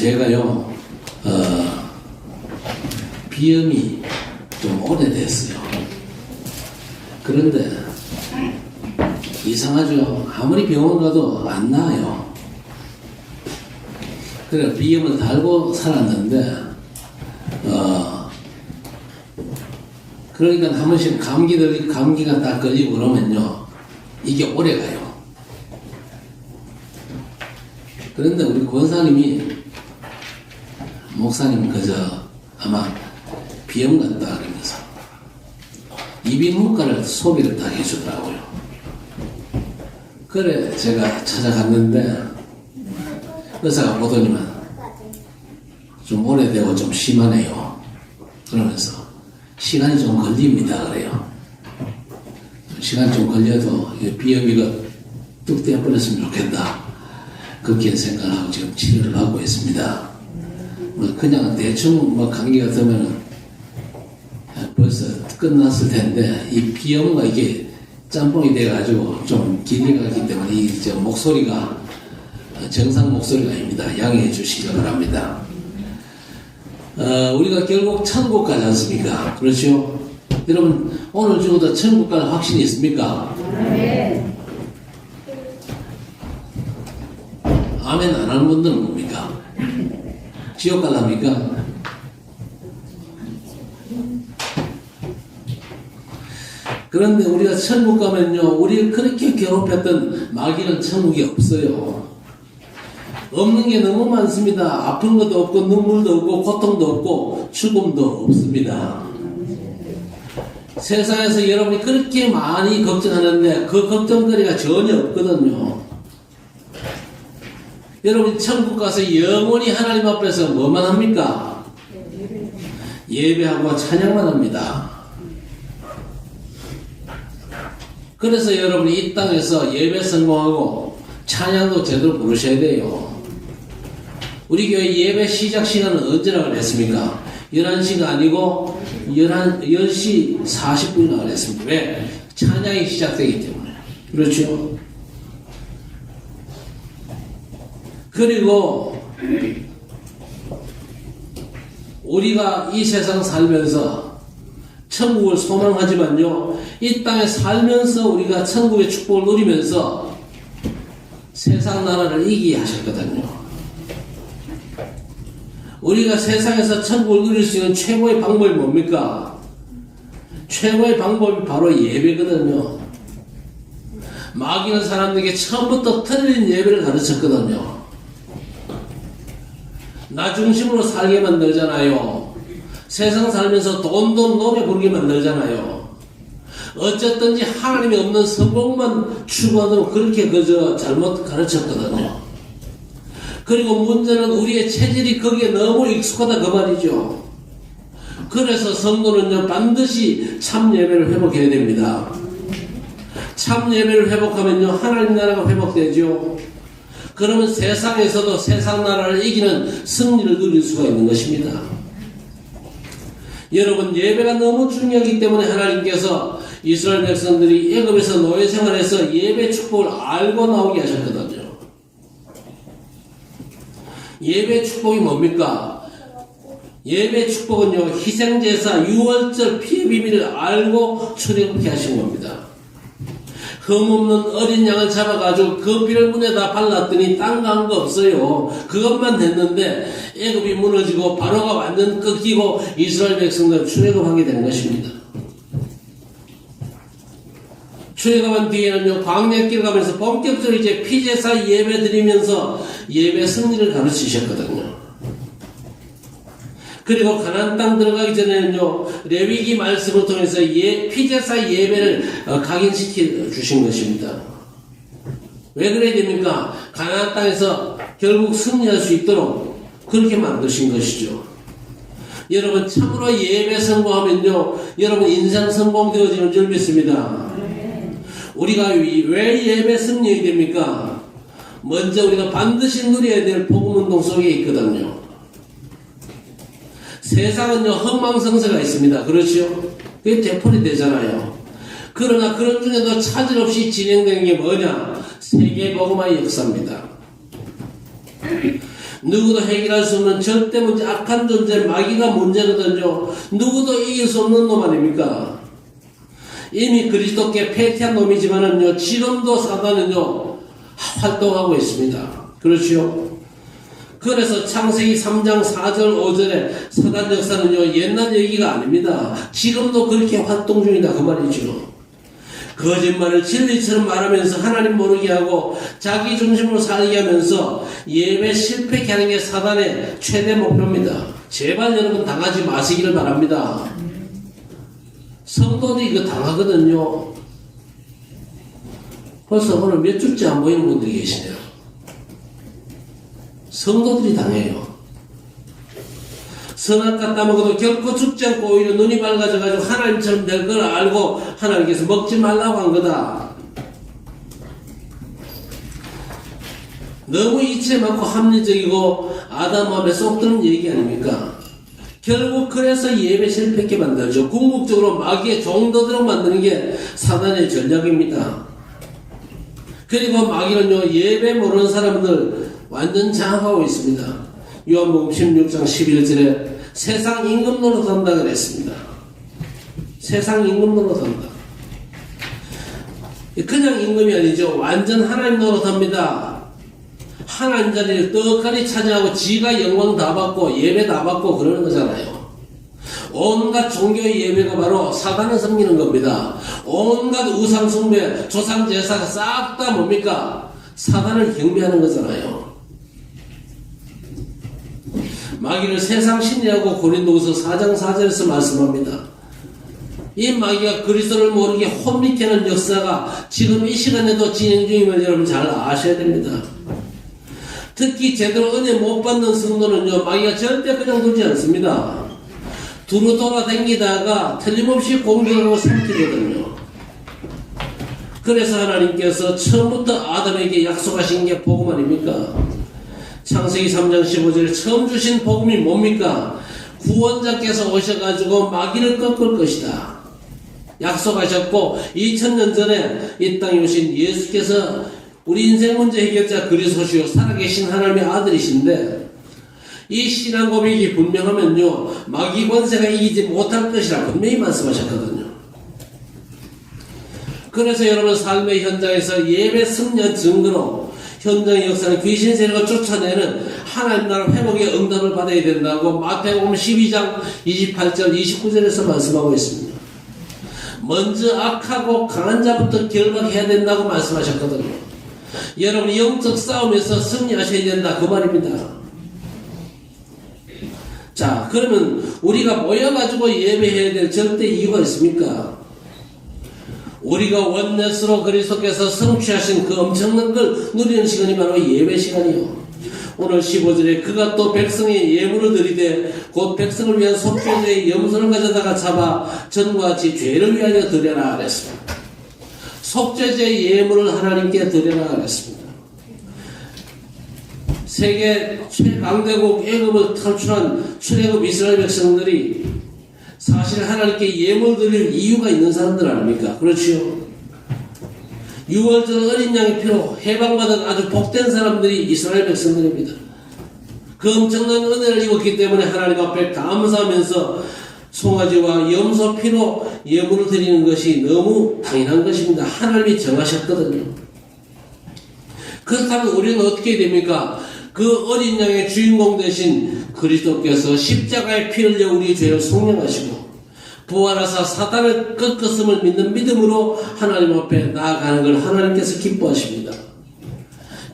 제가요, 비염이 좀 오래됐어요. 그런데 이상하죠. 아무리 병원 가도 안 나아요. 그래 비염을 달고 살았는데 그러니까 한 번씩 감기가 딱 걸리고 그러면요 이게 오래 가요. 그런데 우리 권사님이 목사님 그저 아마 비염 같다 그러면서 이비인후과를 소개를 딱 해주더라고요. 그래 제가 찾아갔는데 의사가 보더니만 좀 오래되고 좀 심하네요. 그러면서 시간이 좀 걸립니다 그래요. 시간이 좀 걸려도 비염이가 뚝 떼어버렸으면 좋겠다 그렇게 생각을 하고 지금 치료를 하고 있습니다. 그냥 대충 감기가 들면 벌써 끝났을 텐데 이 비염과 이게 짬뽕이 돼가지고 좀 길이 가기 때문에 이 목소리가 정상 목소리가 아닙니다. 양해해 주시기 바랍니다. 우리가 결국 천국 가지 않습니까? 그렇죠? 여러분 오늘 죽어도 천국 갈 확신이 있습니까? 네. 아멘 안 하는 분들은 뭡니까? 지옥 갈랍니까? 그런데 우리가 천국 가면요 우리를 그렇게 괴롭혔던 마귀는 천국이 없어요. 없는 게 너무 많습니다. 아픈 것도 없고 눈물도 없고 고통도 없고 죽음도 없습니다. 세상에서 여러분이 그렇게 많이 걱정하는데 그 걱정거리가 전혀 없거든요. 여러분이 천국 가서 영원히 하나님 앞에서 뭐만 합니까? 예배하고 찬양만 합니다. 그래서 여러분이 이 땅에서 예배 성공하고 찬양도 제대로 부르셔야 돼요. 우리 교회 예배 시작 시간은 언제라고 그랬습니까? 11시가 아니고 10시 40분이라고 그랬습니다. 왜? 찬양이 시작되기 때문에. 그렇죠? 그리고 우리가 이 세상 살면서 천국을 소망하지만요 이 땅에 살면서 우리가 천국의 축복을 누리면서 세상 나라를 이기게 하셨거든요. 우리가 세상에서 천국을 누릴 수 있는 최고의 방법이 뭡니까? 최고의 방법이 바로 예배거든요. 마귀는 사람들에게 처음부터 틀린 예배를 가르쳤거든요. 나 중심으로 살게 만들잖아요. 세상 살면서 돈 노래 부르게 만들잖아요. 어쨌든지 하나님이 없는 성공만 추구하도록 그렇게 그저 잘못 가르쳤거든요. 그리고 문제는 우리의 체질이 거기에 너무 익숙하다 그 말이죠. 그래서 성도는요 반드시 참 예배를 회복해야 됩니다. 참 예배를 회복하면요 하나님 나라가 회복되죠. 그러면 세상에서도 세상 나라를 이기는 승리를 누릴 수가 있는 것입니다. 여러분 예배가 너무 중요하기 때문에 하나님께서 이스라엘 백성들이 애굽에서 노예 생활에서 예배 축복을 알고 나오게 하셨거든요. 예배 축복이 뭡니까? 예배 축복은요 희생제사 유월절 피의 비밀을 알고 출애굽게 하신 겁니다. 흠없는 어린 양을 잡아가지고 그 피를 문에다 발랐더니 딴 거 한 거 없어요. 그것만 됐는데 애굽이 무너지고 바로가 완전 꺾이고 이스라엘 백성들 출애굽하게 된 것입니다. 출애굽한 뒤에는요 광야길 가면서 본격적으로 이제 피제사 예배 드리면서 예배 승리를 가르치셨거든요. 그리고 가나안 땅 들어가기 전에는요 레위기 말씀을 통해서 피제사 예배를 각인시켜 주신 것입니다. 왜 그래야 됩니까? 가나안 땅에서 결국 승리할 수 있도록 그렇게 만드신 것이죠. 여러분 참으로 예배 성공하면요 여러분 인생 성공되어지는 줄 믿습니다. 우리가 왜 예배 승리해야 됩니까? 먼저 우리가 반드시 누려야 될 복음운동 속에 있거든요. 세상은요 흥망성쇠가 있습니다. 그렇죠? 그게 되풀이 되잖아요. 그러나 그런 중에도 차질 없이 진행되는 게 뭐냐? 세계복음화의 역사입니다. 누구도 해결할 수 없는 절대 문제, 악한 존재, 마귀가 문제거든요. 누구도 이길 수 없는 놈 아닙니까? 이미 그리스도께 패퇴한 놈이지만은요, 지금도 사단은요, 활동하고 있습니다. 그렇죠? 그래서 창세기 3장 4절 5절에 사단 역사는요, 옛날 얘기가 아닙니다. 지금도 그렇게 활동 중이다 그 말이죠. 거짓말을 진리처럼 말하면서 하나님 모르게 하고 자기 중심으로 살게 하면서 예배 실패케 하는 게 사단의 최대 목표입니다. 제발 여러분 당하지 마시기를 바랍니다. 성도들이 이거 당하거든요. 벌써 오늘 몇 주째 안 보이는 분들이 계시네요. 성도들이 당해요. 선악과 따먹어도 결코 죽지 않고 오히려 눈이 밝아져가지고 하나님처럼 될 걸 알고 하나님께서 먹지 말라고 한 거다. 너무 이치에 맞고 합리적이고 아담 마음에 쏙 드는 얘기 아닙니까? 결국 그래서 예배 실패하게 만들죠. 궁극적으로 마귀의 종도들로 만드는 게 사단의 전략입니다. 그리고 마귀는요, 예배 모르는 사람들 완전 장악하고 있습니다. 요한복음 16장 11절에 세상 임금 노릇한다 그랬습니다. 세상 임금 노릇한다. 그냥 임금이 아니죠. 완전 하나님 노릇합니다. 하나님 자리를 떡하니 차지하고 지가 영광 다 받고 예배 다 받고 그러는 거잖아요. 온갖 종교의 예배가 바로 사단을 섬기는 겁니다. 온갖 우상 숭배, 조상 제사가 싹 다 뭡니까? 사단을 경배하는 거잖아요. 마귀를 세상 신이라고 고린도후서 4장 4절에서 말씀합니다. 이 마귀가 그리스도를 모르게 혼미케 하는 역사가 지금 이 시간에도 진행 중임을 여러분 잘 아셔야 됩니다. 특히 제대로 은혜 못 받는 성도는요, 마귀가 절대 그냥 두지 않습니다. 두루 돌아다니다가 틀림없이 공격하고 삼키거든요. 그래서 하나님께서 처음부터 아담에게 약속하신 게 복음 아닙니까? 창세기 3장 15절에 처음 주신 복음이 뭡니까? 구원자께서 오셔가지고 마귀를 꺾을 것이다. 약속하셨고 2000년 전에 이 땅에 오신 예수께서 우리 인생 문제 해결자 그리스도시요 살아계신 하나님의 아들이신데 이 신앙 고백이 분명하면요, 마귀 권세가 이기지 못할 것이라 분명히 말씀하셨거든요. 그래서 여러분 삶의 현장에서 예배 승리한 증거로 현장의 역사는 귀신 세력을 쫓아내는 하나님 나라 회복의 응답을 받아야 된다고 마태복음 12장 28절 29절에서 말씀하고 있습니다. 먼저 악하고 강한 자부터 결박해야 된다고 말씀하셨거든요. 여러분이 영적 싸움에서 승리하셔야 된다 그 말입니다. 자, 그러면 우리가 모여가지고 예배해야 될 절대 이유가 있습니까? 우리가 원넷으로 그리스도께서 성취하신 그 엄청난 걸 누리는 시간이 바로 예배 시간이요. 오늘 15절에 그가 또 백성의 예물을 드리되 곧 백성을 위한 속죄제의 염소를 가져다가 잡아 전과 같이 죄를 위하여 드려라 그랬습니다. 속죄제의 예물을 하나님께 드려라 그랬습니다. 세계 최강대국 애굽을 탈출한 출애굽 이스라엘 백성들이 사실 하나님께 예물 드릴 이유가 있는 사람들 아닙니까? 그렇지요. 6월절 어린 양의 피로 해방받은 아주 복된 사람들이 이스라엘 백성들입니다. 그 엄청난 은혜를 입었기 때문에 하나님 앞에 감사하면서 송아지와 염소 피로 예물을 드리는 것이 너무 당연한 것입니다. 하나님이 정하셨거든요. 그렇다면 우리는 어떻게 됩니까? 그 어린 양의 주인공 되신 그리스도께서 십자가의 피 흘려 우리 죄를 속량하시고 부활하사 사단을 꺾었음을 믿는 믿음으로 하나님 앞에 나아가는 걸 하나님께서 기뻐하십니다.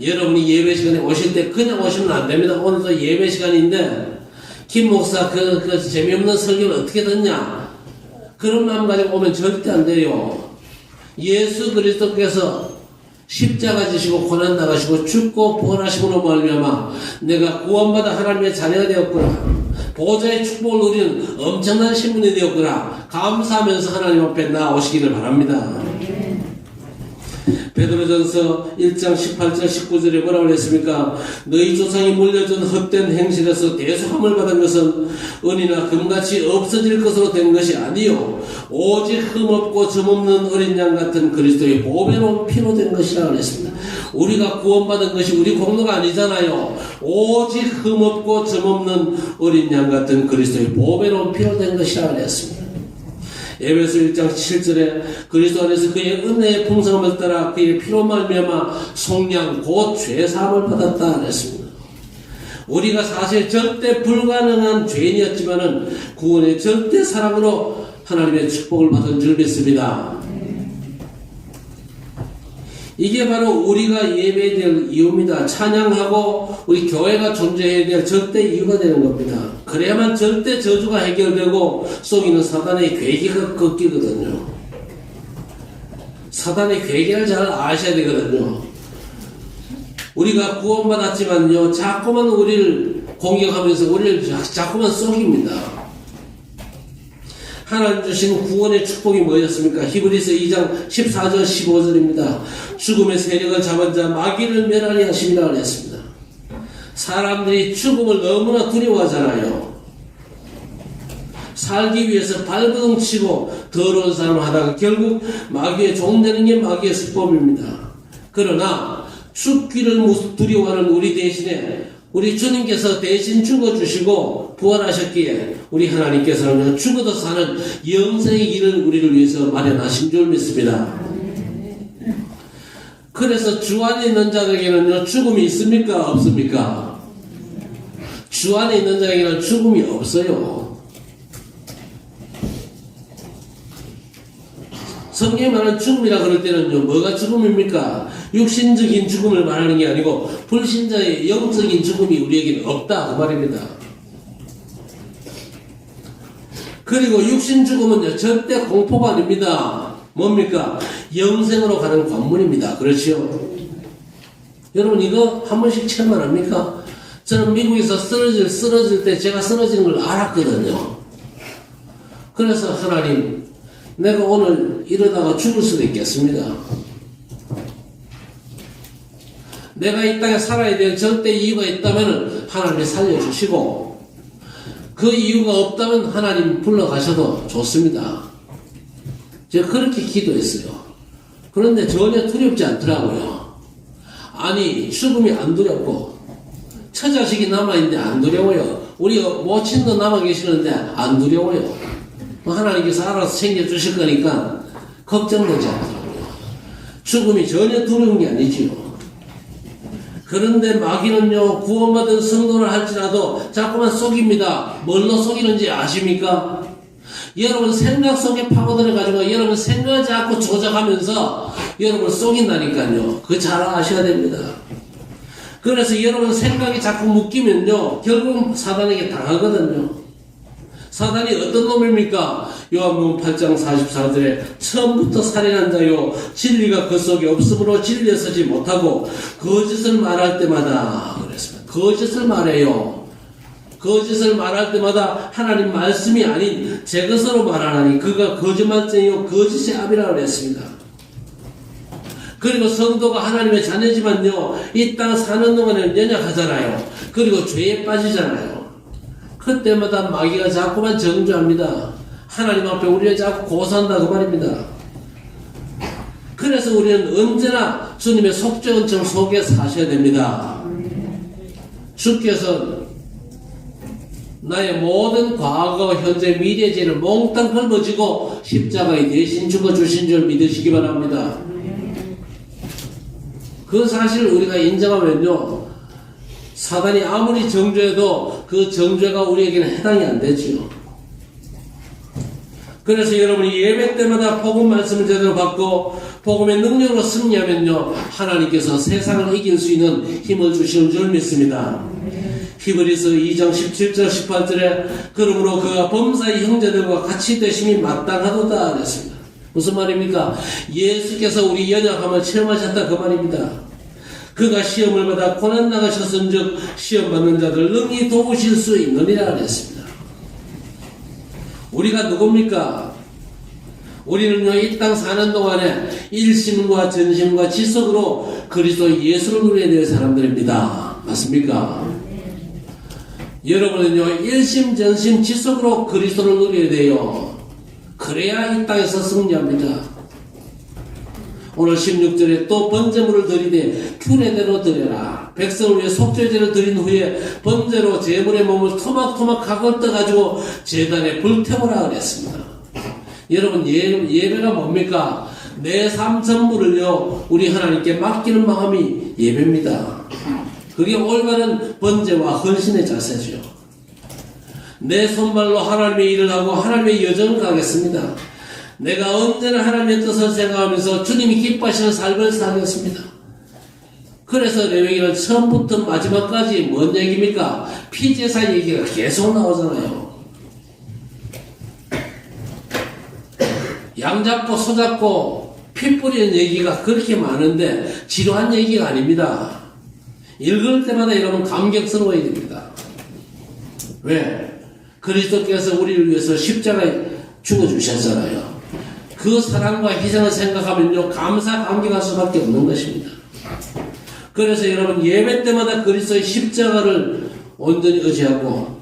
여러분이 예배 시간에 오실 때 그냥 오시면 안 됩니다. 오늘도 예배 시간인데 김 목사 그 재미없는 설교를 어떻게 듣냐? 그런 마음 가지고 오면 절대 안 돼요. 예수 그리스도께서 십자가 지시고 고난당하시고 죽고 부활하심으로 말미암아 내가 구원받아 하나님의 자녀가 되었구나. 보좌의 축복을 누리는 엄청난 신분이 되었구나. 감사하면서 하나님 앞에 나오시기를 바랍니다. 베드로전서 1장 18절 19절에 뭐라고 했습니까? 너희 조상이 물려준 헛된 행실에서 대속함을 받은 것은 은이나 금같이 없어질 것으로 된 것이 아니요 오직 흠없고 점없는 어린 양 같은 그리스도의 보배로운 피로 된 것이라 그랬습니다. 우리가 구원받은 것이 우리 공로가 아니잖아요. 오직 흠없고 점없는 어린 양 같은 그리스도의 보배로운 피로 된 것이라 그랬습니다. 에베소 1장 7절에 그리스도 안에서 그의 은혜의 풍성함을 따라 그의 피로 말미암아 속량 곧 죄사함을 받았다 그랬습니다. 우리가 사실 절대 불가능한 죄인이었지만은 구원의 절대 사랑으로 하나님의 축복을 받은 줄 믿습니다. 이게 바로 우리가 예배해야 될 이유입니다. 찬양하고 우리 교회가 존재해야 될 절대 이유가 되는 겁니다. 그래야만 절대 저주가 해결되고 속이는 사단의 괴계가 꺾이거든요. 사단의 괴계를 잘 아셔야 되거든요. 우리가 구원받았지만요, 자꾸만 우리를 공격하면서 우리를 자꾸만 속입니다. 하나님 주신 구원의 축복이 뭐였습니까? 히브리서 2장 14절 15절입니다. 죽음의 세력을 잡은 자 마귀를 멸하리 하심이라 그랬습니다. 사람들이 죽음을 너무나 두려워하잖아요. 살기 위해서 발버둥 치고 더러운 삶을 하다가 결국 마귀의 종되는 게 마귀의 수법입니다. 그러나 죽기를 두려워하는 우리 대신에 우리 주님께서 대신 죽어주시고 부활하셨기에 우리 하나님께서는 죽어도 사는 영생의 길을 우리를 위해서 마련하신 줄 믿습니다. 그래서 주 안에 있는 자에게는 죽음이 있습니까? 없습니까? 주 안에 있는 자에게는 죽음이 없어요. 성경이 말하는 죽음이라 그럴 때는요, 뭐가 죽음입니까? 육신적인 죽음을 말하는 게 아니고 불신자의 영적인 죽음이 우리에게는 없다 그 말입니다. 그리고 육신 죽음은요, 절대 공포가 아닙니다. 뭡니까? 영생으로 가는 관문입니다. 그렇죠? 여러분 이거 한 번씩 체험을 합니까? 저는 미국에서 쓰러질 때 제가 쓰러지는 걸 알았거든요. 그래서 하나님, 내가 오늘 이러다가 죽을 수도 있겠습니다. 내가 이 땅에 살아야 될 절대 이유가 있다면 하나님이 살려주시고, 그 이유가 없다면 하나님 불러가셔도 좋습니다. 제가 그렇게 기도했어요. 그런데 전혀 두렵지 않더라고요. 아니, 죽음이 안 두렵고 처자식이 남아있는데 안 두려워요. 우리 모친도 남아 계시는데 안 두려워요. 하나님께서 알아서 챙겨주실 거니까 걱정되지 않더라고요. 죽음이 전혀 두려운 게 아니지요. 그런데 마귀는요, 구원받은 성도를 할지라도 자꾸만 속입니다. 뭘로 속이는지 아십니까? 여러분 생각 속에 파고들어가지고 여러분 생각을 자꾸 조작하면서 여러분을 속인다니까요. 그거 잘 아셔야 됩니다. 그래서 여러분 생각이 자꾸 묶이면요, 결국 사단에게 당하거든요. 사단이 어떤 놈입니까? 요한복음 8장 44절에 처음부터 살인한 자요, 진리가 그 속에 없으므로 진리에 서지 못하고 거짓을 말할 때마다 그랬습니다. 거짓을 말해요. 거짓을 말할 때마다 하나님 말씀이 아닌 제 것으로 말하나니 그가 거짓말쟁이요 거짓의 아비라 그랬습니다. 그리고 성도가 하나님의 자녀지만요, 이 땅 사는 동안에 연약하잖아요. 그리고 죄에 빠지잖아요. 그때마다 마귀가 자꾸만 정죄합니다. 하나님 앞에 우리를 자꾸 고소한다 그 말입니다. 그래서 우리는 언제나 주님의 속죄은총 속에 사셔야 됩니다. 주께서 나의 모든 과거, 현재, 미래 죄를 몽땅 짊어지고 십자가에 대신 죽어주신 줄 믿으시기 바랍니다. 그 사실을 우리가 인정하면요, 사단이 아무리 정죄해도 그 정죄가 우리에게는 해당이 안 되지요. 그래서 여러분이 예배 때마다 복음 말씀을 제대로 받고 복음의 능력으로 승리하면요, 하나님께서 세상을 이길 수 있는 힘을 주시는 줄 믿습니다. 히브리서 2장 17절 18절에 그러므로 그가 범사의 형제들과 같이 되심이 마땅하도다 그랬습니다. 무슨 말입니까? 예수께서 우리 연약함을 체험하셨다 그 말입니다. 그가 시험을 받아 고난 나가셨은즉 시험 받는 자들 능히 도우실 수 있느니라 그랬습니다. 우리가 누굽니까? 우리는요, 이 땅 사는 동안에 일심과 전심과 지속으로 그리스도 예수를 누려야 될 사람들입니다. 맞습니까? 여러분은요, 일심 전심 지속으로 그리스도를 누려야 돼요. 그래야 이 땅에서 승리합니다. 오늘 16절에 또 번제물을 드리되 규례대로 드려라. 백성을 위해 속죄제를 드린 후에 번제로 제물의 몸을 토막토막 각을 떠가지고 제단에 불태우라 그랬습니다. 여러분, 예배가 뭡니까? 내 삶 전부를요 우리 하나님께 맡기는 마음이 예배입니다. 그게 올바른 번제와 헌신의 자세죠. 내 손발로 하나님의 일을 하고 하나님의 여정을 가겠습니다. 내가 언제나 하나님의 뜻을 생각하면서 주님이 기뻐하시는 삶을 살겠습니다. 그래서 레위기는 처음부터 마지막까지 뭔 얘기입니까? 피제사 얘기가 계속 나오잖아요. 양 잡고 소 잡고 피 뿌리는 얘기가 그렇게 많은데 지루한 얘기가 아닙니다. 읽을 때마다 여러분 감격스러워야 됩니다. 왜? 그리스도께서 우리를 위해서 십자가에 죽어주셨잖아요. 그 사랑과 희생을 생각하면요 감사 감격할 수밖에 없는 것입니다. 그래서 여러분 예배 때마다 그리스도의 십자가를 온전히 의지하고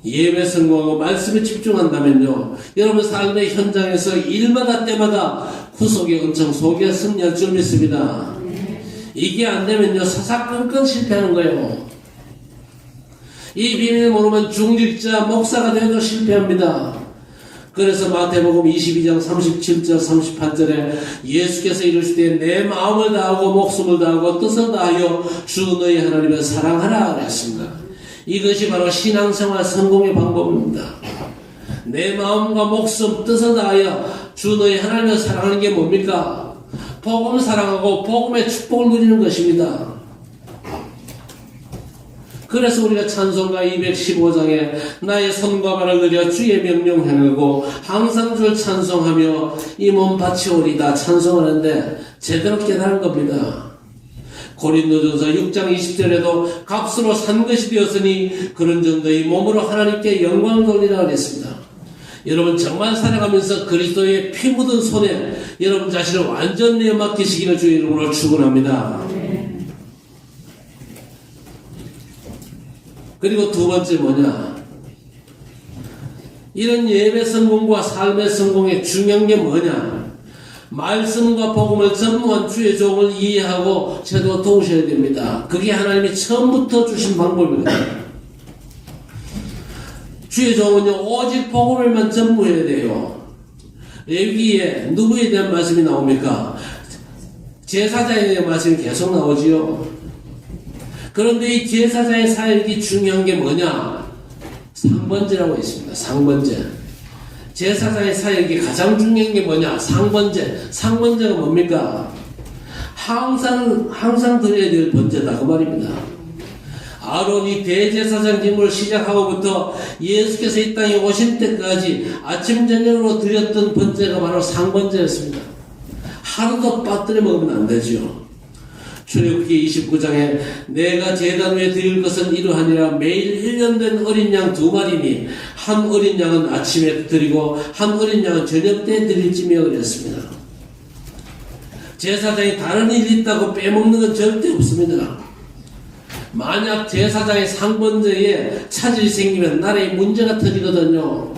예배 성공하고 말씀에 집중한다면요 여러분 삶의 현장에서 일마다 때마다 구속의 은총 속에 승리할 줄 믿습니다. 이게 안되면요 사사건건 실패하는 거예요. 이 비밀을 모르면 중직자 목사가 되어도 실패합니다. 그래서 마태복음 22장 37절 38절에 예수께서 이르시되 내 마음을 다하고 목숨을 다하고 뜻을 다하여 주 너희 하나님을 사랑하라 그랬습니다. 이것이 바로 신앙생활 성공의 방법입니다. 내 마음과 목숨 뜻을 다하여 주 너희 하나님을 사랑하는 게 뭡니까? 복음을 사랑하고 복음의 축복을 누리는 것입니다. 그래서 우리가 찬송가 215장에 나의 손과 발을 들여 주의 명령 행하고 항상 주를 찬송하며 이 몸 바치오리다 찬송하는데 제대로 깨달은 겁니다. 고린도전서 6장 20절에도 값으로 산 것이 되었으니 그런 정도의 몸으로 하나님께 영광을 돌리라 그랬습니다. 여러분 정말 살아가면서 그리스도의 피 묻은 손에 여러분 자신을 완전 내어 맡기시기를 주의 이름으로 축원합니다. 그리고 두 번째 뭐냐? 이런 예배 성공과 삶의 성공의 중요한 게 뭐냐? 말씀과 복음을 전무한 주의 종을 이해하고 제도 도우셔야 됩니다. 그게 하나님이 처음부터 주신 방법입니다. 주의 종은요 오직 복음을만 전무해야 돼요. 레위기에 누구에 대한 말씀이 나옵니까? 제사장에 대한 말씀이 계속 나오지요. 그런데 이 제사장의 사역이 중요한 게 뭐냐? 상번제라고 있습니다. 상번제. 제사장의 사역이 가장 중요한 게 뭐냐? 상번제. 상번제가 뭡니까? 항상 드려야 될 번제다. 그 말입니다. 아론이 대제사장 직무를 시작하고부터 예수께서 이 땅에 오실 때까지 아침 저녁으로 드렸던 번제가 바로 상번제였습니다. 하루도 빠뜨려 먹으면 안 되죠. 출애굽기 29장에 내가 제단 위에 드릴 것은 이러하니라 매일 1년 된 어린 양 2마리니 한 어린 양은 아침에 드리고 한 어린 양은 저녁 때 드릴지며 그랬습니다. 제사장이 다른 일이 있다고 빼먹는 건 절대 없습니다. 만약 제사장의 상번제에 차질이 생기면 나라에 문제가 터지거든요.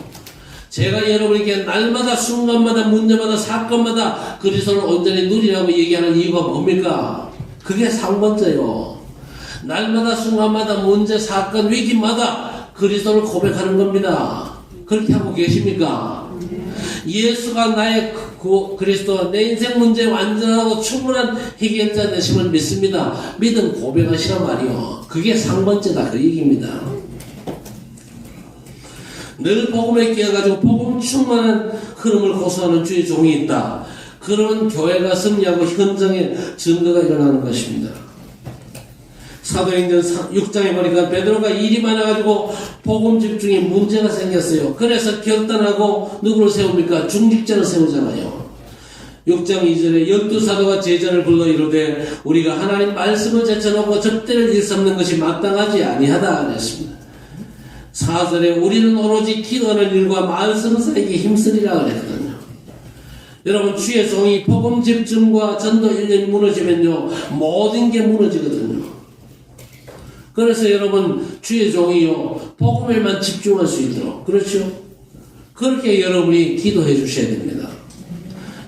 제가 여러분에게 날마다 순간마다 문제마다 사건마다 그리스도를 온전히 누리라고 얘기하는 이유가 뭡니까? 그게 상번제요. 날마다 순간마다 문제, 사건, 위기마다 그리스도를 고백하는 겁니다. 그렇게 하고 계십니까? 예수가 나의 그리스도, 내 인생 문제 완전하고 충분한 해결자 되심을 믿습니다. 믿음 고백하시란 말이요. 그게 상번제다. 그 얘기입니다. 늘 복음에 끼어가지고 복음 충만한 흐름을 고수하는 주의 종이 있다. 그러면 교회가 승리하고 현장에 증거가 일어나는 것입니다. 사도행전 6장에 보니까 베드로가 일이 많아가지고 복음 집중에 문제가 생겼어요. 그래서 결단하고 누구를 세웁니까? 중직자를 세우잖아요. 6장 2절에 12사도가 제자를 불러 이르되 우리가 하나님 말씀을 제쳐놓고 접대를 일삼는 것이 마땅하지 아니하다 그랬습니다. 4절에 우리는 오로지 기도하는 일과 말씀 사이에 힘쓰리라 그랬거든요. 여러분 주의 종이 복음 집중과 전도 일념이 무너지면요 모든 게 무너지거든요. 그래서 여러분 주의 종이요 복음에만 집중할 수 있도록 그렇죠? 그렇게 여러분이 기도해 주셔야 됩니다.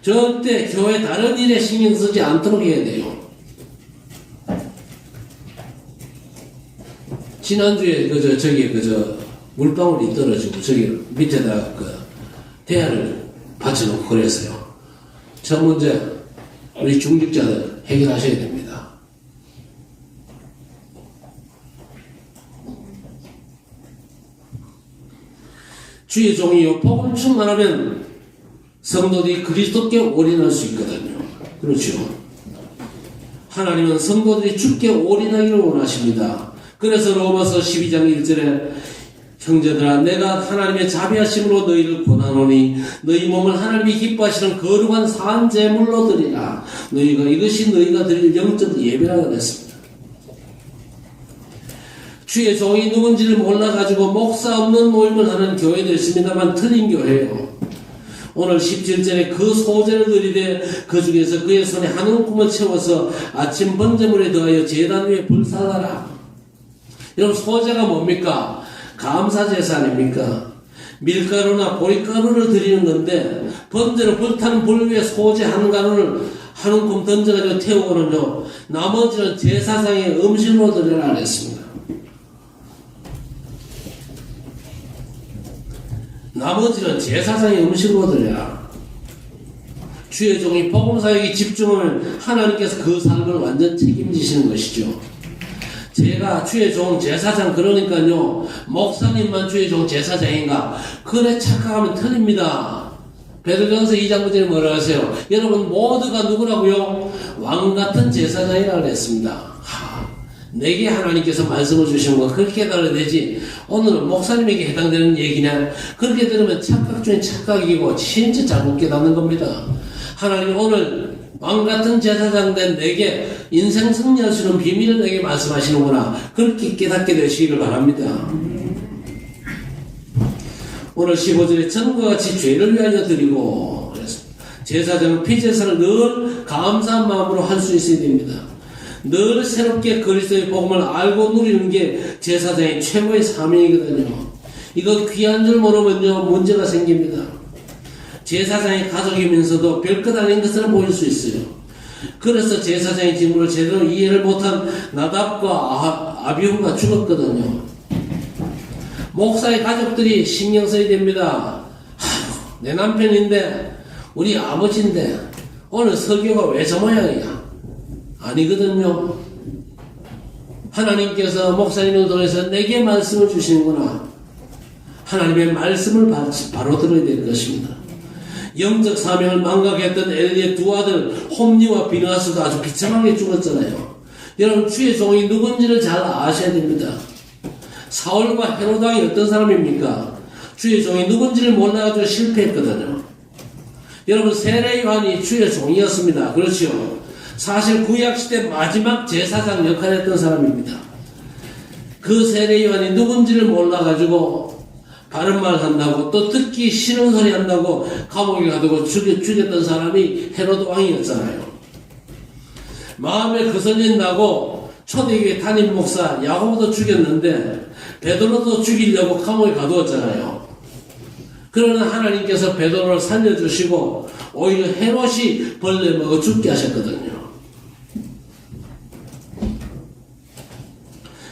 절대 교회 다른 일에 신경 쓰지 않도록 해야 돼요. 지난주에 물방울이 떨어지고 저기 밑에다 대야를 받쳐놓고 그랬어요. 저 문제 우리 중직자들 해결하셔야 됩니다. 주의 종이요 복음 충만하면 성도들이 그리스도께 올인할 수 있거든요. 그렇죠. 하나님은 성도들이 주께 올인하기를 원하십니다. 그래서 로마서 12장 1절에 형제들아 내가 하나님의 자비하심으로 너희를 권하노니 너희 몸을 하나님이 기뻐하시는 거룩한 산 제물로 드리라. 이것이 너희가 드릴 영적 예배라 그랬습니다. 주의 종이 누군지를 몰라가지고 목사 없는 모임을 하는 교회도 있습니다만 틀린 교회예요. 오늘 17절에 그 소재를 드리되 그 중에서 그의 손에 한 움큼을 채워서 아침 번제물에 더하여 제단 위에 불살라라. 여러분 소재가 뭡니까? 감사제사 아닙니까? 밀가루나 보리가루를 드리는 건데 번제로 불타는 불 위에 소재 한 가루를 한 움큼 던져가지고 태우고는요 나머지는 제사장의 음식으로 드리라 했습니다. 나머지는 제사장의 음식으로 드려라. 주의 종이 복음사역에 집중하면 하나님께서 그 삶을 완전 책임지시는 것이죠. 제가 주의 종 제사장 그러니까요 목사님만 주의 종 제사장인가 그래 착각하면 틀립니다. 베드로전서 2장 9절에 뭐라 하세요? 여러분 모두가 누구라고요? 왕같은 제사장이라고 했습니다. 내게 하나님께서 말씀을 주신 거 그렇게 깨달아야 되지 오늘은 목사님에게 해당되는 얘기냐 그렇게 들으면 착각 중에 착각이고 진짜 잘못 깨닫는 겁니다. 하나님 오늘 왕같은 제사장 된 내게 인생 승리할 수 있는 비밀을 내게 말씀하시는구나 그렇게 깨닫게 되시기를 바랍니다. 오늘 15절에 전과 같이 죄를 위하여 드리고 제사장은 피제사를 늘 감사한 마음으로 할 수 있어야 됩니다. 늘 새롭게 그리스도의 복음을 알고 누리는 게 제사장의 최고의 사명이거든요. 이거 귀한 줄 모르면요 문제가 생깁니다. 제사장의 가족이면서도 별것 아닌 것을 보일 수 있어요. 그래서 제사장의 직무를 제대로 이해를 못한 나답과 아비후가 죽었거든요. 목사의 가족들이 신경 써야 됩니다. 내 남편인데 우리 아버지인데 오늘 설교가 왜 저 모양이야? 아니거든요. 하나님께서 목사님을 통해서 내게 말씀을 주시는구나. 하나님의 말씀을 바로 들어야 될 것입니다. 영적 사명을 망각했던 엘리의 두 아들 홈니와 비느하스도 아주 비참하게 죽었잖아요. 여러분 주의 종이 누군지를 잘 아셔야 됩니다. 사울과 헤로드 왕이 어떤 사람입니까? 주의 종이 누군지를 몰라가지고 실패했거든요. 여러분 세례 요한이 주의 종이었습니다. 그렇죠? 사실 구약시대 마지막 제사장 역할을 했던 사람입니다. 그 세례 요한이 누군지를 몰라가지고 바른 말 한다고 또 듣기 싫은 소리 한다고 감옥에 가두고 죽였던 사람이 헤로드 왕이었잖아요. 마음에 거슬린다고 초대교회 담임 목사 야고보도 죽였는데 베드로도 죽이려고 감옥에 가두었잖아요. 그러나 하나님께서 베드로를 살려주시고 오히려 헤롯이 벌레 먹어 죽게 하셨거든요.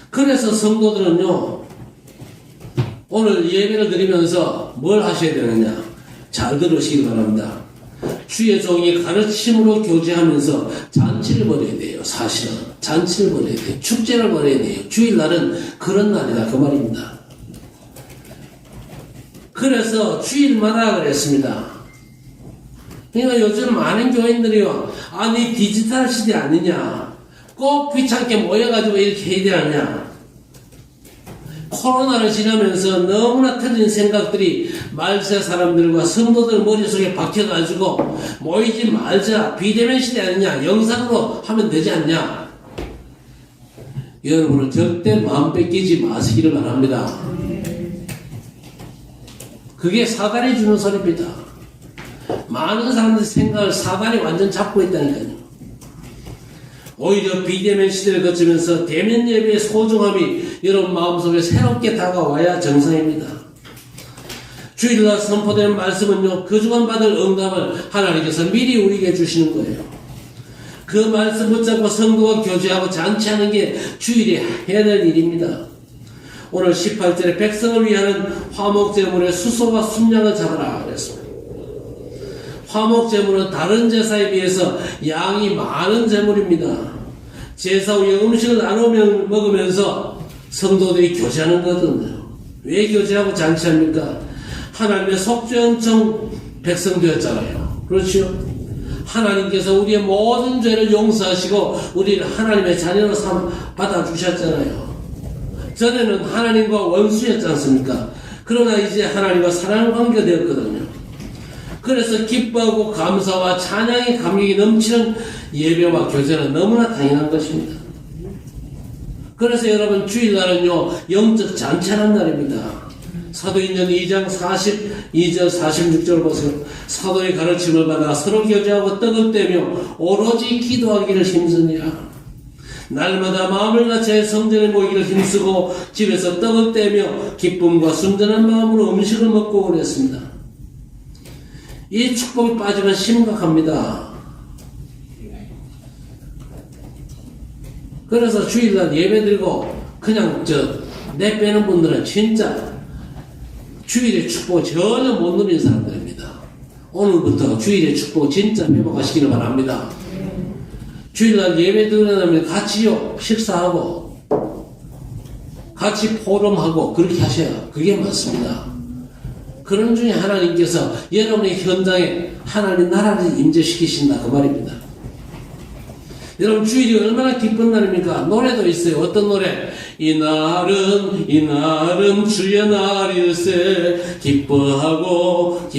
그래서 성도들은요 오늘 예배를 드리면서 뭘 하셔야 되느냐 잘 들으시기 바랍니다. 주의 종이 가르침으로 교제하면서 잔치를 벌여야 돼요. 사실은 잔치를 벌여야 돼요. 축제를 벌여야 돼요. 주일날은 그런 날이다 그 말입니다. 그래서 주일마다 그랬습니다. 그러니까 요즘 많은 교인들이요 아니 디지털 시대 아니냐 꼭 귀찮게 모여가지고 이렇게 해야 되느냐. 코로나를 지나면서 너무나 틀린 생각들이 말세 사람들과 성도들 머릿속에 박혀가지고 모이지 말자 비대면 시대 아니냐 영상으로 하면 되지 않냐. 여러분은 절대 마음 뺏기지 마시기를 바랍니다. 그게 사단이 주는 소리입니다. 많은 사람들의 생각을 사단이 완전 잡고 있다니까요. 오히려 비대면 시대를 거치면서 대면 예배의 소중함이 여러분 마음속에 새롭게 다가와야 정상입니다. 주일날 선포되는 말씀은요, 그 주간 받을 응답을 하나님께서 미리 우리에게 주시는 거예요. 그 말씀 붙잡고 성도가 교제하고 잔치하는 게 주일에 해야 될 일입니다. 오늘 18절에 백성을 위하는 화목제물의 수소와 순양을 잡아라 그랬습니다. 화목제물은 다른 제사에 비해서 양이 많은 제물입니다. 제사 후에 음식을 나눠 먹으면서 성도들이 교제하는 거거든요. 왜 교제하고 잔치합니까? 하나님의 속죄원청 백성 되었잖아요. 그렇죠? 하나님께서 우리의 모든 죄를 용서하시고 우리를 하나님의 자녀로 받아주셨잖아요. 전에는 하나님과 원수였지 않습니까? 그러나 이제 하나님과 사랑 관계가 되었거든요. 그래서 기뻐하고 감사와 찬양의 감격이 넘치는 예배와 교제는 너무나 당연한 것입니다. 그래서 여러분 주일날은요 영적 잔치하는 날입니다. 사도행전 2장 42절 46절 보세요. 사도의 가르침을 받아 서로 교제하고 떡을 떼며 오로지 기도하기를 힘쓰니라. 날마다 마음을 같이 성전에 모이기를 힘쓰고 집에서 떡을 떼며 기쁨과 순전한 마음으로 음식을 먹고 그랬습니다. 이 축복이 빠지면 심각합니다. 그래서 주일날 예배드리고 그냥 내빼는 분들은 진짜 주일의 축복 전혀 못 누리는 사람들입니다. 오늘부터 주일의 축복 진짜 회복하시기를 바랍니다. 주일날 예배 드리려면 같이요 식사하고 같이 포럼하고 그렇게 하셔야 그게 맞습니다. 그런 중에 하나님께서 여러분의 현장에 하나님 나라를 임재시키신다 그 말입니다. 여러분 주일이 얼마나 기쁜 날입니까? 노래도 있어요. 어떤 노래? 이날은 주의 날일세 기뻐하고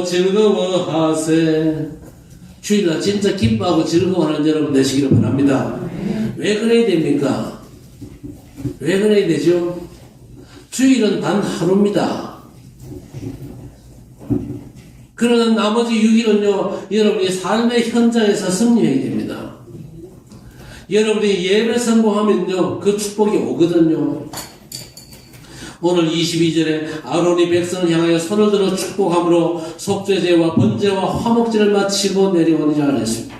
즐거워하세. 주일날 진짜 기뻐하고 즐거워하는 여러분 되시기를 바랍니다. 왜 그래야 됩니까? 왜 그래야 되죠? 주일은 단 하루입니다. 그러나 나머지 6일은요 여러분이 삶의 현장에서 승리해야 됩니다. 여러분이 예배 성공하면요 그 축복이 오거든요. 오늘 22절에 아론이 백성을 향하여 손을 들어 축복함으로 속죄제와 번제와 화목제를 마치고 내려오느냐 그랬습니다.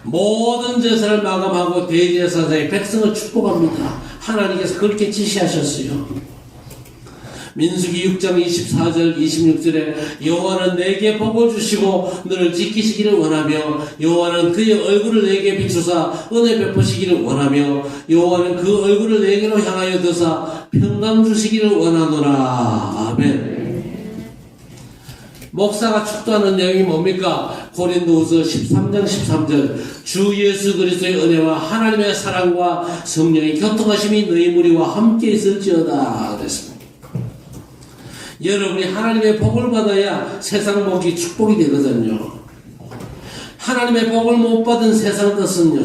모든 제사를 마감하고 대제사장이 백성을 축복합니다. 하나님께서 그렇게 지시하셨어요. 민수기 6장 24절 26절에 여호와는 내게 복을 주시고 너를 지키시기를 원하며 여호와는 그의 얼굴을 내게 비추사 은혜 베푸시기를 원하며 여호와는 그 얼굴을 내게로 향하여 드사 평강 주시기를 원하노라. 아멘. 목사가 축도하는 내용이 뭡니까? 고린도후서 13장 13절 주 예수 그리스도의 은혜와 하나님의 사랑과 성령의 교통하심이 너희 무리와 함께 있을지어다 그랬습니다. 여러분이 하나님의 복을 받아야 세상 복이 축복이 되거든요. 하나님의 복을 못 받은 세상 것은요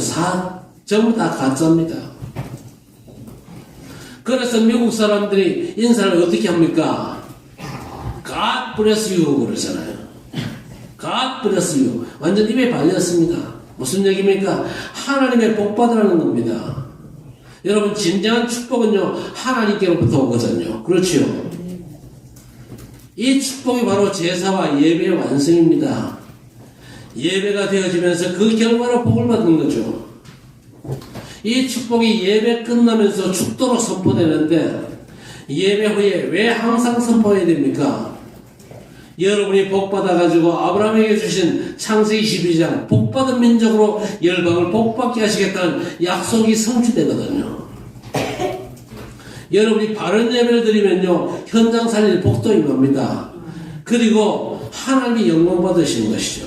전부 다 가짜입니다. 그래서 미국 사람들이 인사를 어떻게 합니까? God bless you 그러잖아요. God bless you. 완전 입에 발렸습니다. 무슨 얘기입니까? 하나님의 복 받으라는 겁니다. 여러분 진정한 축복은요 하나님께로부터 오거든요. 그렇죠? 이 축복이 바로 제사와 예배의 완성입니다. 예배가 되어지면서 그 결과로 복을 받는 거죠. 이 축복이 예배 끝나면서 축도로 선포되는데 예배 후에 왜 항상 선포해야 됩니까? 여러분이 복받아가지고 아브라함에게 주신 창세기 12장 복받은 민족으로 열방을 복받게 하시겠다는 약속이 성취되거든요. 여러분이 바른 예배를 드리면요 현장 살릴 복도 임합니다. 그리고 하나님이 영광 받으시는 것이죠.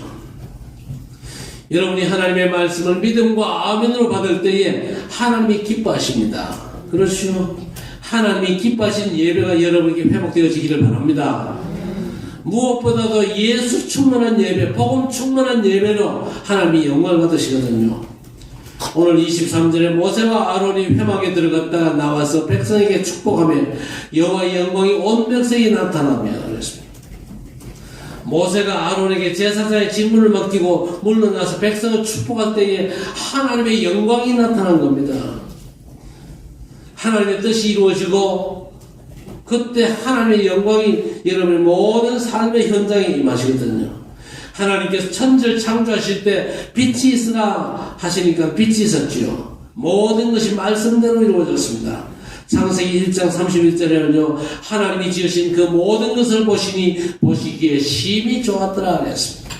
여러분이 하나님의 말씀을 믿음과 아멘으로 받을 때에 하나님이 기뻐하십니다. 그렇죠? 하나님이 기뻐하신 예배가 여러분에게 회복되어지기를 바랍니다. 무엇보다도 예수 충만한 예배, 복음 충만한 예배로 하나님이 영광을 받으시거든요. 오늘 23절에 모세와 아론이 회막에 들어갔다가 나와서 백성에게 축복하며 여호와의 영광이 온 백성에게 나타나며 그랬습니다. 모세가 아론에게 제사장의 직무를 맡기고 물러나서 백성을 축복할 때에 하나님의 영광이 나타난 겁니다. 하나님의 뜻이 이루어지고 그때 하나님의 영광이 여러분의 모든 삶의 현장에 임하시거든요. 하나님께서 천지를 창조하실 때 빛이 있으라 하시니까 빛이 있었지요. 모든 것이 말씀대로 이루어졌습니다. 창세기 1장 31절에는요, 하나님이 지으신 그 모든 것을 보시기에 심히 좋았더라 그랬습니다.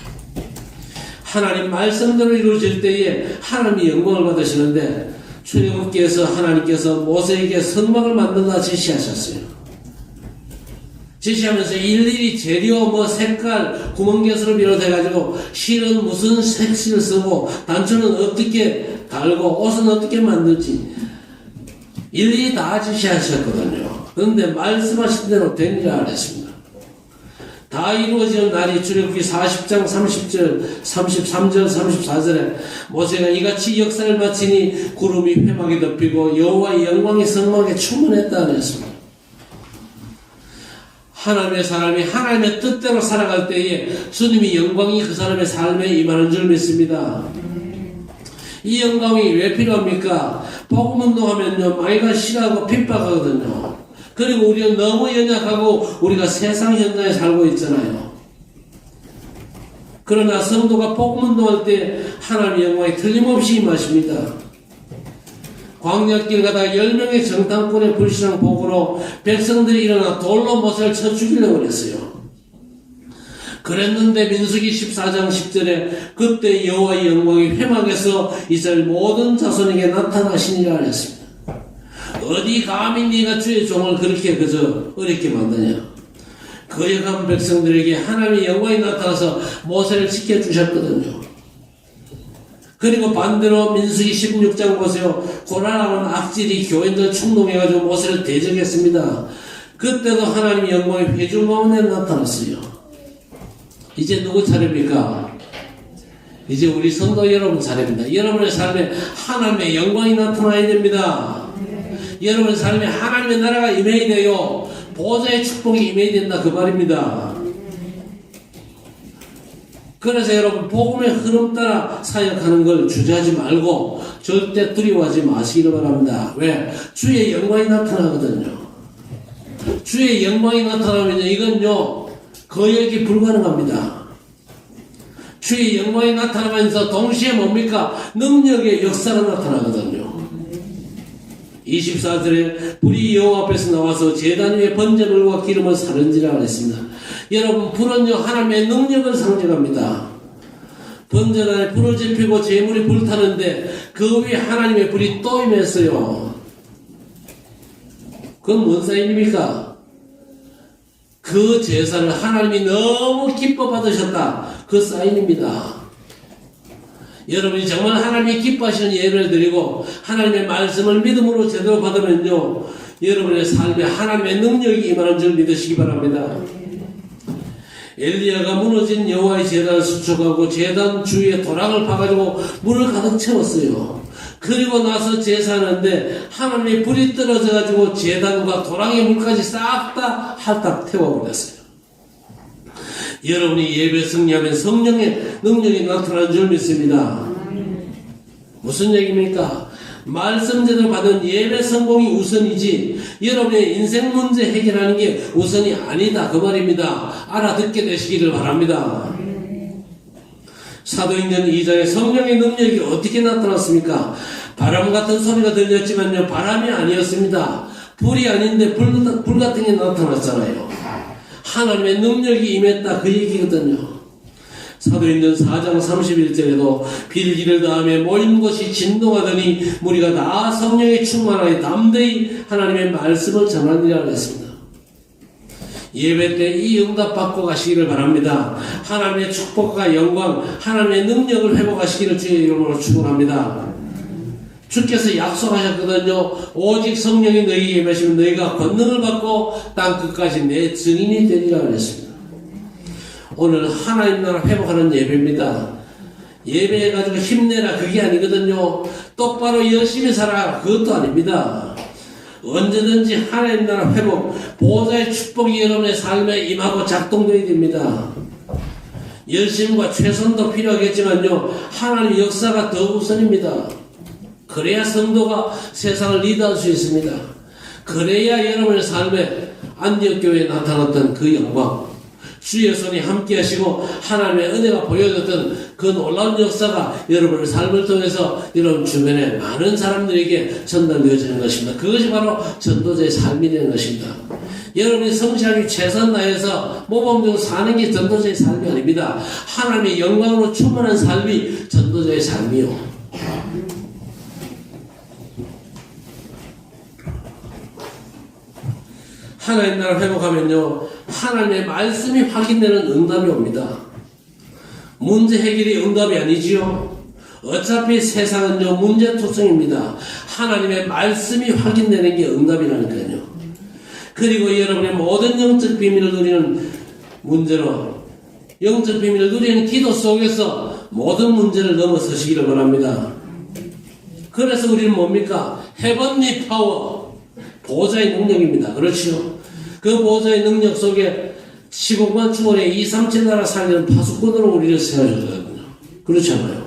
하나님 말씀대로 이루어질 때에 하나님이 영광을 받으시는데, 출애굽기에서 하나님께서 모세에게 성막을 만든다 지시하셨어요. 지시하면서 일일이 재료, 색깔, 구멍개수를 비롯해가지고 실은 무슨 색실을 쓰고 단추는 어떻게 달고 옷은 어떻게 만들지 일일이 다 지시하셨거든요. 그런데 말씀하신 대로 되니라 그랬습니다. 다 이루어지는 날이 출애굽기 40장 30절, 33절, 34절에 모세가 이같이 역사를 마치니 구름이 회막에 덮이고 여호와의 영광이 성막에 충만했다 그랬습니다. 하나님의 사람이 하나님의 뜻대로 살아갈 때에 주님이 영광이 그 사람의 삶에 임하는 줄 믿습니다. 이 영광이 왜 필요합니까? 복음운동하면요, 많이가 싫어하고 핍박하거든요. 그리고 우리는 너무 연약하고 우리가 세상 현장에 살고 있잖아요. 그러나 성도가 복음운동할 때 하나님의 영광이 틀림없이 임하십니다. 광야길 가다가 10명의 정탐꾼의 불신앙 보고로 백성들이 일어나 돌로 모세를 쳐 죽이려고 했어요. 그랬는데 민수기 14장 10절에 그때 여호와의 영광이 회막에서 이스라엘 모든 자손에게 나타나시니라 했습니다. 어디 감히 네가 주의 종을 그렇게 그저 어렵게 만드냐. 거역한 백성들에게 하나님의 영광이 나타나서 모세를 지켜주셨거든요. 그리고 반대로 민수기 16장 보세요. 고라라는 악질이 교인들 충동해가지고 모세를 대적했습니다. 그때도 하나님의 영광이 회중 가운데 나타났어요. 이제 누구 차례입니까? 이제 우리 성도 여러분 차례입니다. 여러분의 삶에 하나님의 영광이 나타나야 됩니다. 여러분의 삶에 하나님의 나라가 임해야 돼요. 보좌의 축복이 임해야 된다 그 말입니다. 그래서 여러분 복음의 흐름 따라 사역하는 걸 주저하지 말고 절대 두려워하지 마시기를 바랍니다. 왜? 주의 영광이 나타나거든요. 주의 영광이 나타나면 이건요 거역이 불가능합니다. 주의 영광이 나타나면서 동시에 뭡니까? 능력의 역사가 나타나거든요. 24절에 불이 여호와 앞에서 나와서 제단 위에 번제물과 기름을 사른지라 그랬습니다. 여러분 불은요 하나님의 능력을 상징합니다. 번제단에 불을 지피고 제물이 불타는데 그 위에 하나님의 불이 또 임했어요. 그건 뭔 사인입니까? 그 제사를 하나님이 너무 기뻐 받으셨다 그 사인입니다. 여러분이 정말 하나님이 기뻐하시는 예배를 드리고 하나님의 말씀을 믿음으로 제대로 받으면요 여러분의 삶에 하나님의 능력이 임하는 줄 믿으시기 바랍니다. 엘리야가 무너진 여호와의 제단을 수축하고 제단 주위에 도랑을 파가지고 물을 가득 채웠어요. 그리고 나서 제사하는데 하나님의 불이 떨어져가지고 제단과 도랑의 물까지 싹 다 할딱 태워버렸어요. 여러분이 예배 승리하면 성령의 능력이 나타나는 줄 믿습니다. 무슨 얘기입니까? 말씀 제대로 받은 예배 성공이 우선이지 여러분의 인생 문제 해결하는 게 우선이 아니다 그 말입니다. 알아듣게 되시기를 바랍니다. 사도행전 2장에 성령의 능력이 어떻게 나타났습니까? 바람 같은 소리가 들렸지만요 바람이 아니었습니다. 불이 아닌데 불 같은 게 나타났잖아요. 하나님의 능력이 임했다 그 얘기거든요. 사도행전 4장 31절에도 빌기를 다음에 모인 곳이 진동하더니 무리가 다 성령의 충만하여 담대히 하나님의 말씀을 전하니라 했습니다. 예배 때 이 응답 받고 가시기를 바랍니다. 하나님의 축복과 영광, 하나님의 능력을 회복하시기를 주의 이름으로 축원합니다. 주께서 약속하셨거든요. 오직 성령이 너희에게 임하시면 너희가 권능을 받고 땅 끝까지 내 증인이 되리라 그랬습니다. 오늘 하나님 나라 회복하는 예배입니다. 예배해가지고 힘내라 그게 아니거든요. 똑바로 열심히 살아 그것도 아닙니다. 언제든지 하나님 나라 회복, 보좌의 축복이 여러분의 삶에 임하고 작동되어야 됩니다. 열심과 최선도 필요하겠지만요 하나님의 역사가 더 우선입니다. 그래야 성도가 세상을 리드할 수 있습니다. 그래야 여러분의 삶에 안디옥 교회에 나타났던 그 영광, 주의 손이 함께 하시고 하나님의 은혜가 보여졌던 그 놀라운 역사가 여러분의 삶을 통해서 여러분 주변에 많은 사람들에게 전달되어지는 것입니다. 그것이 바로 전도자의 삶이 되는 것입니다. 여러분이 성실하게 최선 다해서 모범적으로 사는 게 전도자의 삶이 아닙니다. 하나님의 영광으로 충만한 삶이 전도자의 삶이요. 하나님 나라를 회복하면요, 하나님의 말씀이 확인되는 응답이 옵니다. 문제 해결이 응답이 아니지요. 어차피 세상은요, 문제투성입니다. 하나님의 말씀이 확인되는 게 응답이라니까요. 그리고 여러분의 모든 영적 비밀을 누리는 문제로, 영적 비밀을 누리는 기도 속에서 모든 문제를 넘어서시기를 바랍니다. 그래서 우리는 뭡니까? 헤븐리 파워, 보좌의 능력입니다. 그렇죠? 그 보좌의 능력 속에 15만 충원에 2, 3천 나라 살리는 파수꾼으로 우리를 세워주거든요. 그렇잖아요.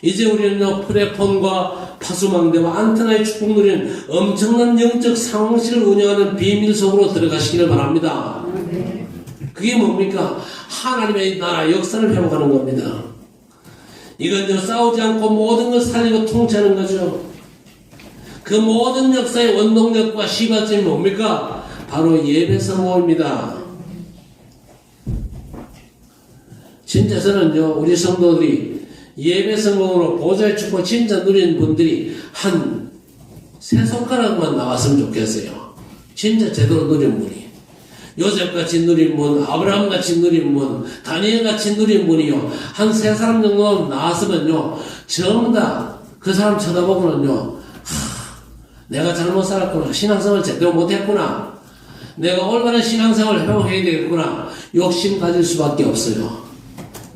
이제 우리는요, 프레폰과 파수망대와 안테나의 축복 누리는 엄청난 영적 상황실을 운영하는 비밀 속으로 들어가시기를 바랍니다. 그게 뭡니까? 하나님의 나라 역사를 회복하는 겁니다. 이건요, 싸우지 않고 모든 걸 살리고 통치하는 거죠. 그 모든 역사의 원동력과 시발점이 뭡니까? 바로 예배 성공입니다. 진짜 저는요, 우리 성도들이 예배 성공으로 보좌의 축복 진짜 누리는 분들이 한 세 손가락만 나왔으면 좋겠어요. 진짜 제대로 누린 분이. 요셉같이 누린 분, 아브라함같이 누린 분, 다니엘같이 누린 분이요, 한 세 사람 정도 나왔으면요, 전부 다 그 사람 쳐다보고는요, 내가 잘못 살았구나, 신앙생활 제대로 못했구나, 내가 올바른 신앙생활을 회복해야 되겠구나, 욕심 가질 수밖에 없어요.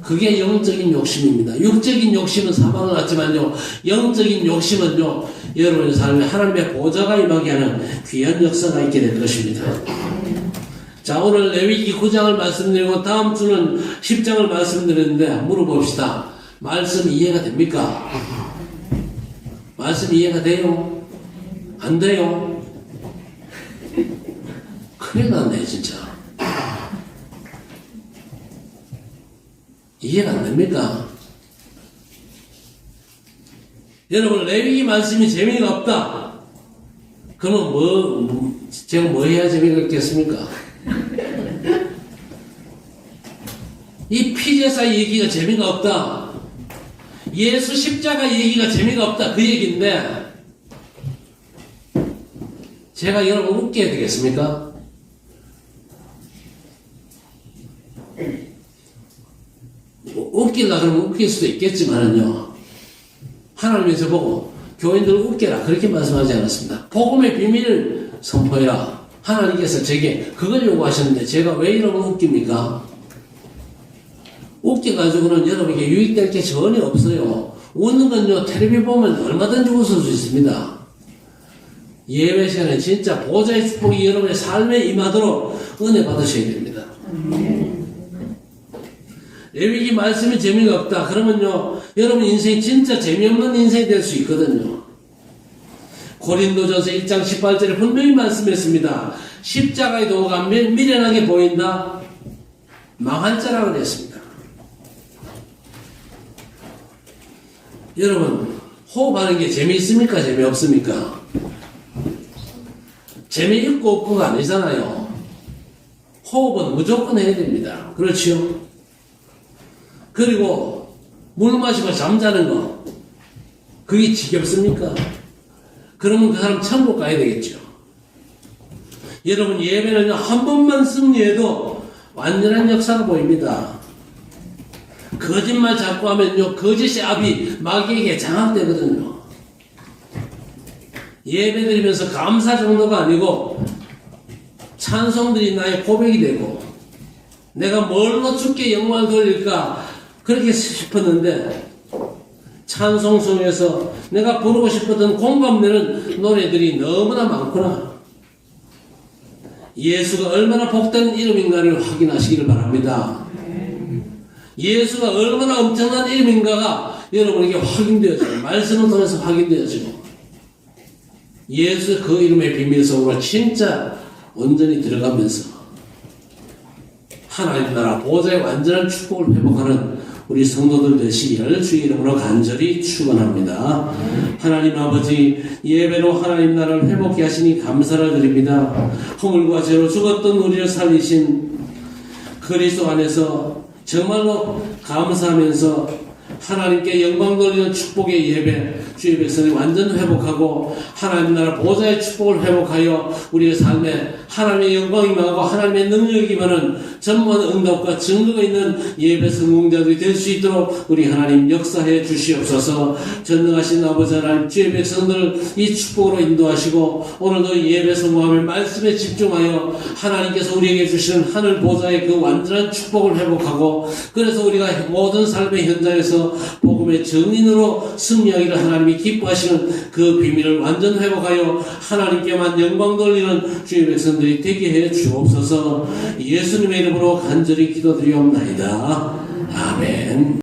그게 영적인 욕심입니다. 육적인 욕심은 사망을 낳지만요, 영적인 욕심은요, 여러분의 삶에 하나님의 보좌가 임하게 하는 귀한 역사가 있게 될 것입니다. 자, 오늘 레위기 9장을 말씀드리고 다음 주는 10장을 말씀드리는데 물어봅시다. 말씀 이해가 됩니까? 말씀 이해가 돼요? 안 돼요? 큰일 났네, 진짜. 이해가 안 됩니까? 여러분, 레위기 말씀이 재미가 없다. 그러면 제가 뭐 해야 재미가 있겠습니까? 이 피제사 얘기가 재미가 없다. 예수 십자가 얘기가 재미가 없다. 그 얘기인데, 제가 여러분 웃게 해야 되겠습니까? 웃기려고 그러면 웃길 수도 있겠지만은요, 하나님이 저보고 교인들 웃겨라 그렇게 말씀하지 않았습니다. 복음의 비밀을 선포해라. 하나님께서 제게 그걸 요구하셨는데 제가 왜 이러면 웃깁니까? 웃겨가지고는 여러분에게 유익될 게 전혀 없어요. 웃는 건요, 텔레비 보면 얼마든지 웃을 수 있습니다. 예배 시간에 진짜 보좌의 축복이 여러분의 삶에 임하도록 은혜 받으셔야 됩니다. 레위기 말씀이 재미가 없다. 그러면요, 여러분 인생이 진짜 재미없는 인생이 될 수 있거든요. 고린도전서 1장 18절에 분명히 말씀했습니다. 십자가의 도가 미련하게 보인다? 망할 자라고 그랬습니다. 여러분, 호흡하는 게 재미있습니까? 재미없습니까? 재미있고 없고가 아니잖아요. 호흡은 무조건 해야 됩니다. 그렇지요? 그리고 물 마시고 잠자는 거, 그게 지겹습니까? 그러면 그 사람 천국 가야 되겠죠. 여러분, 예배는 한 번만 승리해도 완전한 역사가 보입니다. 거짓말 자꾸 하면요, 거짓의 압이 마귀에게 장악되거든요. 예배 드리면서 감사 정도가 아니고 찬송들이 나의 고백이 되고, 내가 뭘로 주께 영광을 돌릴까 그렇게 싶었는데, 찬송 속에서 내가 부르고 싶었던 공감되는 노래들이 너무나 많구나. 예수가 얼마나 복된 이름인가를 확인하시기를 바랍니다. 예수가 얼마나 엄청난 이름인가가 여러분에게 확인되어져요. 말씀을 통해서 확인되어지고, 예수 그 이름의 비밀 속으로 진짜 온전히 들어가면서 하나님 나라 보좌의 완전한 축복을 회복하는 우리 성도들 되시기를 주의 이름으로 간절히 축원합니다. 하나님 아버지, 예배로 하나님 나라를 회복케 하시니 감사를 드립니다. 허물과 죄로 죽었던 우리를 살리신 그리스도 안에서 정말로 감사하면서 하나님께 영광 돌리는 축복의 예배, 주의 백성이 완전 회복하고 하나님 나라 보좌의 축복을 회복하여 우리의 삶에 하나님의 영광이 임하고 하나님의 능력이 임하는 전무한 응답과 증거가 있는 예배 성공자들이 될 수 있도록 우리 하나님 역사해 주시옵소서. 전능하신 아버지 하나님, 주의 백성들을 이 축복으로 인도하시고 오늘도 예배 성공하며 말씀에 집중하여 하나님께서 우리에게 주시는 하늘 보좌의 그 완전한 축복을 회복하고, 그래서 우리가 모든 삶의 현장에서 복음의 증인으로 승리하기를 하나님이 기뻐하시는 그 비밀을 완전 회복하여 하나님께만 영광 돌리는 주의 백성들이 되게 해 주옵소서. 예수님의 이름으로 간절히 기도드리옵나이다. 아멘.